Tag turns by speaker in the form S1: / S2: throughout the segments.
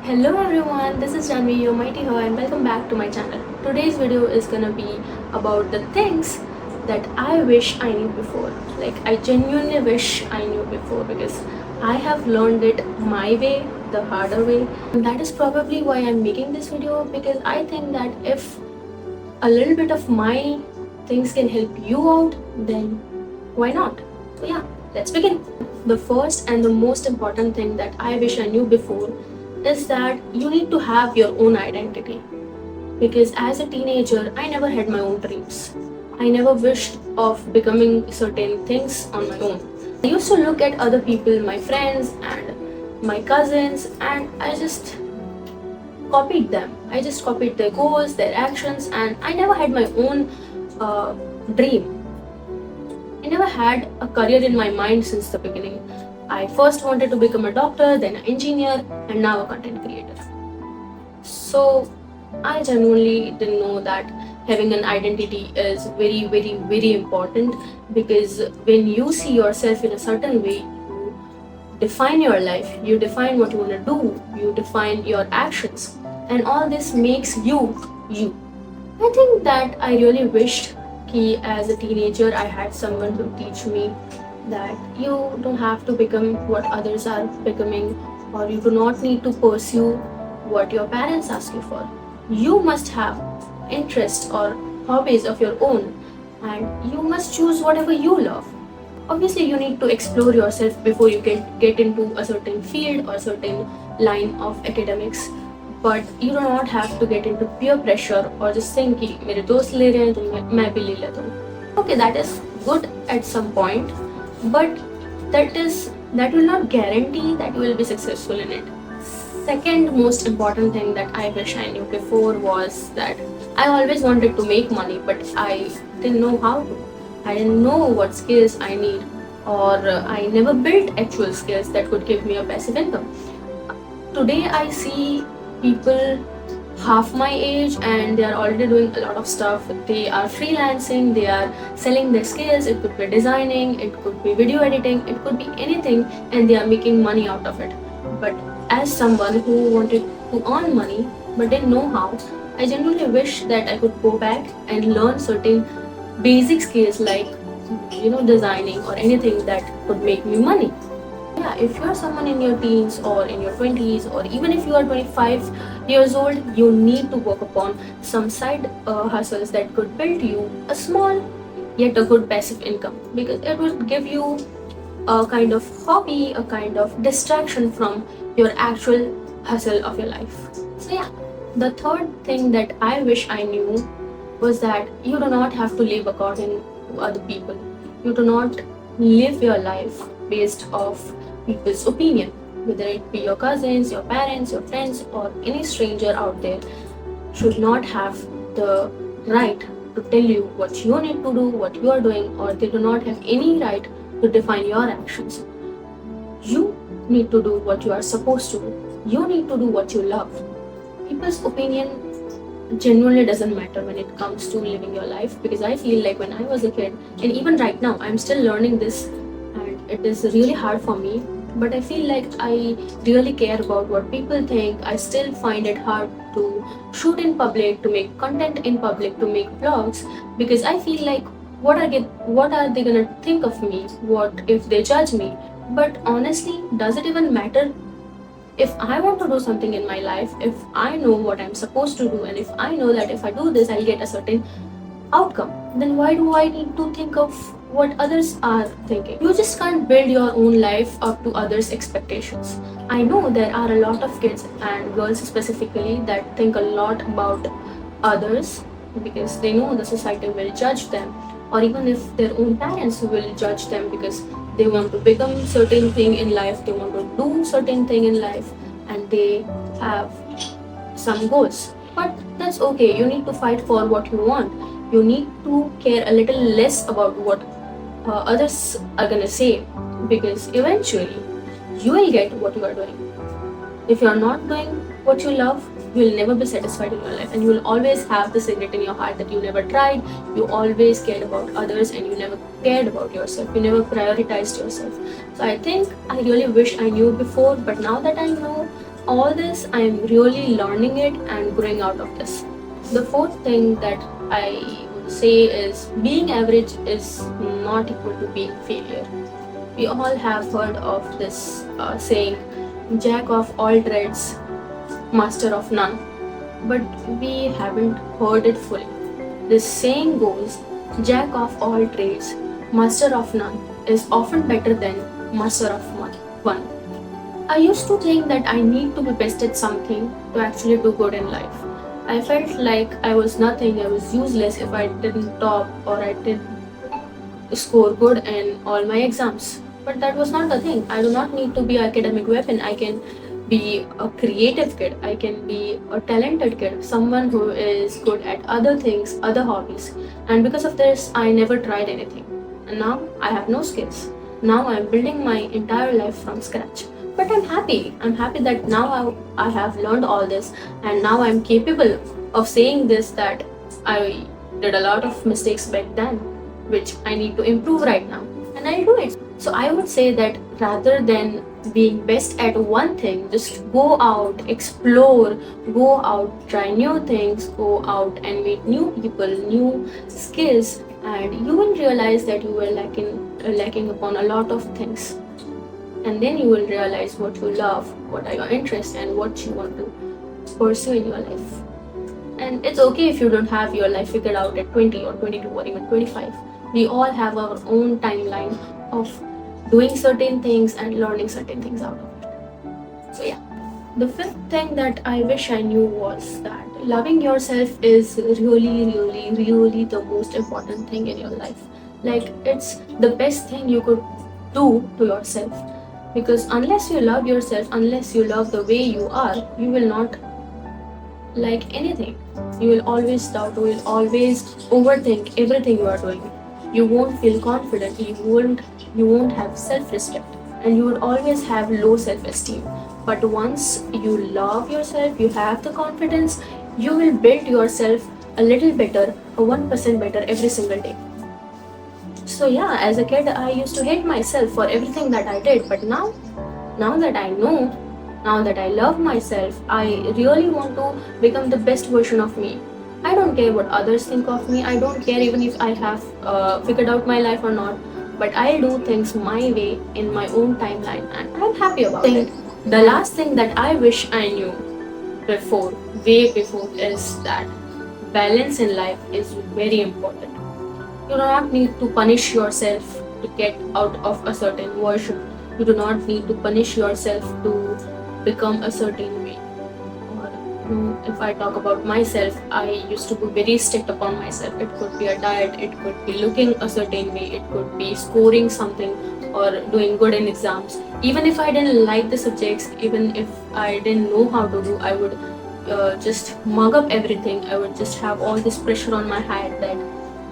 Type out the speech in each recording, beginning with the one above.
S1: Hello everyone, this is Janvi, your mighty her, and welcome back to my channel. Today's video is gonna be about the things that I wish I knew before. Like, I genuinely wish I knew before because I have learned it my way, the harder way. And that is probably why I'm making this video, because I think that if a little bit of my things can help you out, then why not? So, yeah, let's begin. The first and the most important thing that I wish I knew before is that you need to have your own identity. Because as a teenager, I never had my own dreams. I never wished of becoming certain things on my own. I used to look at other people, my friends and my cousins, and I just copied them. I just copied their goals, their actions, and I never had my own dream. I never had a career in my mind since the beginning. I first wanted to become a doctor, then an engineer, and now a content creator. So I genuinely didn't know that having an identity is very, very, very important, because when you see yourself in a certain way, you define your life, you define what you want to do, you define your actions, and all this makes you you. I think that I really wished कि as a teenager I had someone to teach me that you don't have to become what others are becoming, or you do not need to pursue what your parents ask you for. You must have interests or hobbies of your own, and you must choose whatever you love. Obviously, you need to explore yourself before you get into a certain field or certain line of academics, but you do not have to get into peer pressure or just think कि मेरे दोस्त ले रहे हैं तो मैं भी ले लेता हूँ. Okay, that is good at some point, but that will not guarantee that you will be successful in it. Second most important thing that I wish I knew before was that I always wanted to make money, but I didn't know how to. I didn't know what skills I need, or I never built actual skills that could give me a passive income. Today I see people half my age and they are already doing a lot of stuff. They are freelancing, they are selling their skills. It could be designing, it could be video editing, it could be anything, and they are making money out of it. But as someone who wanted to earn money but didn't know how, I genuinely wish that I could go back and learn certain basic skills like designing or anything that could make me money. Yeah, if you're someone in your teens or in your 20s, or even if you are 25 years old, you need to work upon some side hustles that could build you a small yet a good passive income, because it will give you a kind of hobby, a kind of distraction from your actual hustle of your life. So yeah, the third thing that I wish I knew was that you do not have to live according to other people. You do not live your life based off people's opinion, whether it be your cousins, your parents, your friends, or any stranger out there should not have the right to tell you what you need to do, what you are doing, or they do not have any right to define your actions. You need to do what you are supposed to do. You need to do what you love. People's opinion genuinely doesn't matter when it comes to living your life, because I feel like when I was a kid, and even right now, I'm still learning this, and it is really hard for me, but I feel like I really care about what people think. I still find it hard to shoot in public, to make content in public, to make vlogs, because I feel like what are they gonna think of me? What if they judge me? But honestly, does it even matter? If I want to do something in my life, if I know what I'm supposed to do, and if I know that if I do this, I'll get a certain outcome, then why do I need to think of what others are thinking? You just can't build your own life up to others' expectations. I know there are a lot of kids and girls specifically that think a lot about others because they know the society will judge them, or even if their own parents will judge them because they want to become certain thing in life, they want to do certain thing in life, and they have some goals. But that's okay. You need to fight for what you want. You need to care a little less about what others are gonna say, because eventually you will get what you are doing. If you are not doing what you love, you will never be satisfied in your life, and you will always have this regret in your heart that you never tried. You always cared about others and you never cared about yourself. You never prioritized yourself. So I think I really wish I knew before, but now that I know, all this, I'm really learning it and growing out of this. The fourth thing that I would say is being average is not equal to being failure. We all have heard of this saying, jack of all trades, master of none. But we haven't heard it fully. This saying goes, jack of all trades, master of none is often better than master of one. I used to think that I need to be best at something to actually do good in life. I felt like I was nothing, I was useless if I didn't top or I didn't score good in all my exams. But that was not the thing. I do not need to be an academic weapon. I can be a creative kid. I can be a talented kid, someone who is good at other things, other hobbies. And because of this, I never tried anything. And now I have no skills. Now I'm building my entire life from scratch. But I'm happy. I'm happy that now I have learned all this, and now I'm capable of saying this, that I did a lot of mistakes back then, which I need to improve right now. And I'll do it. So I would say that rather than being best at one thing, just go out, explore, go out, try new things, go out and meet new people, new skills, and you will realize that you were lacking upon a lot of things. And then you will realize what you love, what are your interests, and what you want to pursue in your life. And it's okay if you don't have your life figured out at 20 or 22 or even 25. We all have our own timeline of doing certain things and learning certain things out of it. So yeah. The fifth thing that I wish I knew was that loving yourself is really the most important thing in your life. Like, it's the best thing you could do to yourself. Because unless you love yourself, unless you love the way you are, you will not like anything. You will always doubt, you will always overthink everything you are doing. You won't feel confident, you won't have self-respect, and you would always have low self-esteem. But once you love yourself, you have the confidence, you will build yourself a little better, a 1% better every single day. So yeah, as a kid, I used to hate myself for everything that I did, but now that I know, now that I love myself, I really want to become the best version of me. I don't care what others think of me. I don't care even if I have figured out my life or not, but I'll do things my way in my own timeline, and I'm happy about it. The last thing that I wish I knew before, way before, is that balance in life is very important. You do not need to punish yourself to get out of a certain version. You do not need to punish yourself to become a certain way. Or if I talk about myself, I used to be very strict upon myself. It could be a diet, it could be looking a certain way, it could be scoring something or doing good in exams. Even if I didn't like the subjects, even if I didn't know how to do, I would just mug up everything. I would just have all this pressure on my head that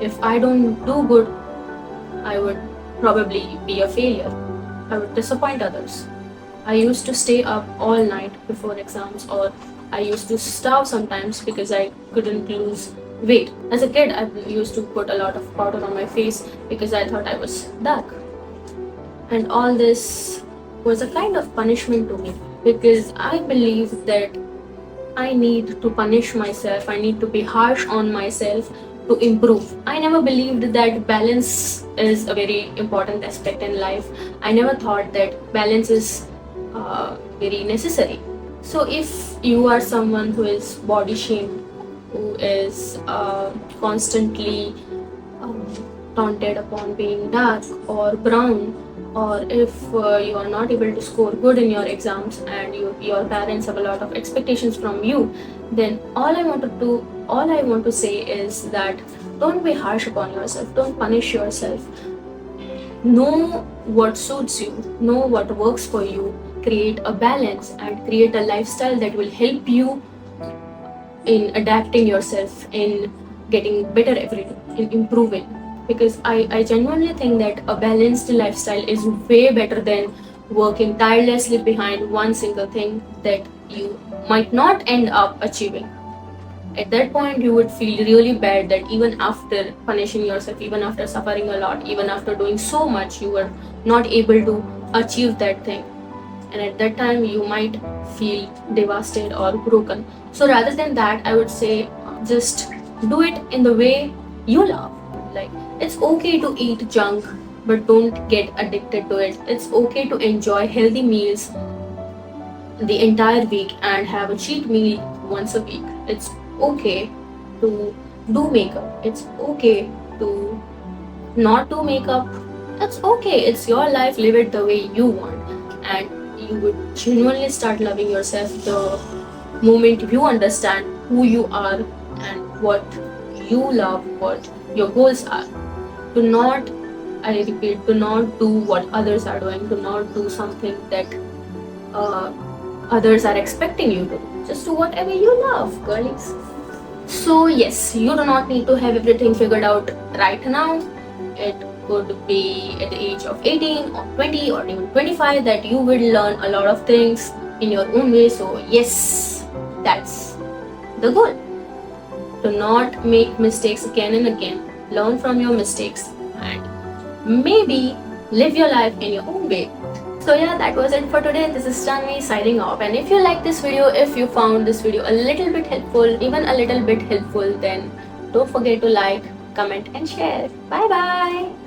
S1: if I don't do good, I would probably be a failure. I would disappoint others. I used to stay up all night before exams, or I used to starve sometimes because I couldn't lose weight. As a kid, I used to put a lot of powder on my face because I thought I was dark. And all this was a kind of punishment to me, because I believed that I need to punish myself, I need to be harsh on myself to improve. I never believed that balance is a very important aspect in life. I never thought that balance is very necessary. So if you are someone who is body shamed, who is constantly taunted upon being dark or brown, or if you are not able to score good in your exams and your parents have a lot of expectations from you, then all I want to say is that don't be harsh upon yourself, don't punish yourself. Know what suits you, know what works for you, create a balance and create a lifestyle that will help you in adapting yourself, in getting better every day, in improving. Because I genuinely think that a balanced lifestyle is way better than working tirelessly behind one single thing that you might not end up achieving. At that point, you would feel really bad that even after punishing yourself, even after suffering a lot, even after doing so much, you were not able to achieve that thing. and at that time you might feel devastated or broken. So rather than that, I would say just do it in the way you love. Like, it's okay to eat junk, but don't get addicted to it. It's okay to enjoy healthy meals the entire week and have a cheat meal once a week. It's okay to do makeup. It's okay to not do makeup. It's okay. It's your life. Live it the way you want. And you would genuinely start loving yourself the moment you understand who you are and what you love, what your goals are. Do not, I repeat, do not do what others are doing. Do not do something that uh, others are expecting you to do. Just do whatever you love, girlies. So, yes, you do not need to have everything figured out right now. It could be at the age of 18 or 20 or even 25 that you will learn a lot of things in your own way. So, yes, that's the goal. Do not make mistakes again and again. Learn from your mistakes and maybe live your life in your own way. So yeah, that was it for today. This is Tanvi signing off. And if you like this video, if you found this video a little bit helpful, even a little bit helpful, then don't forget to like, comment and share. Bye bye.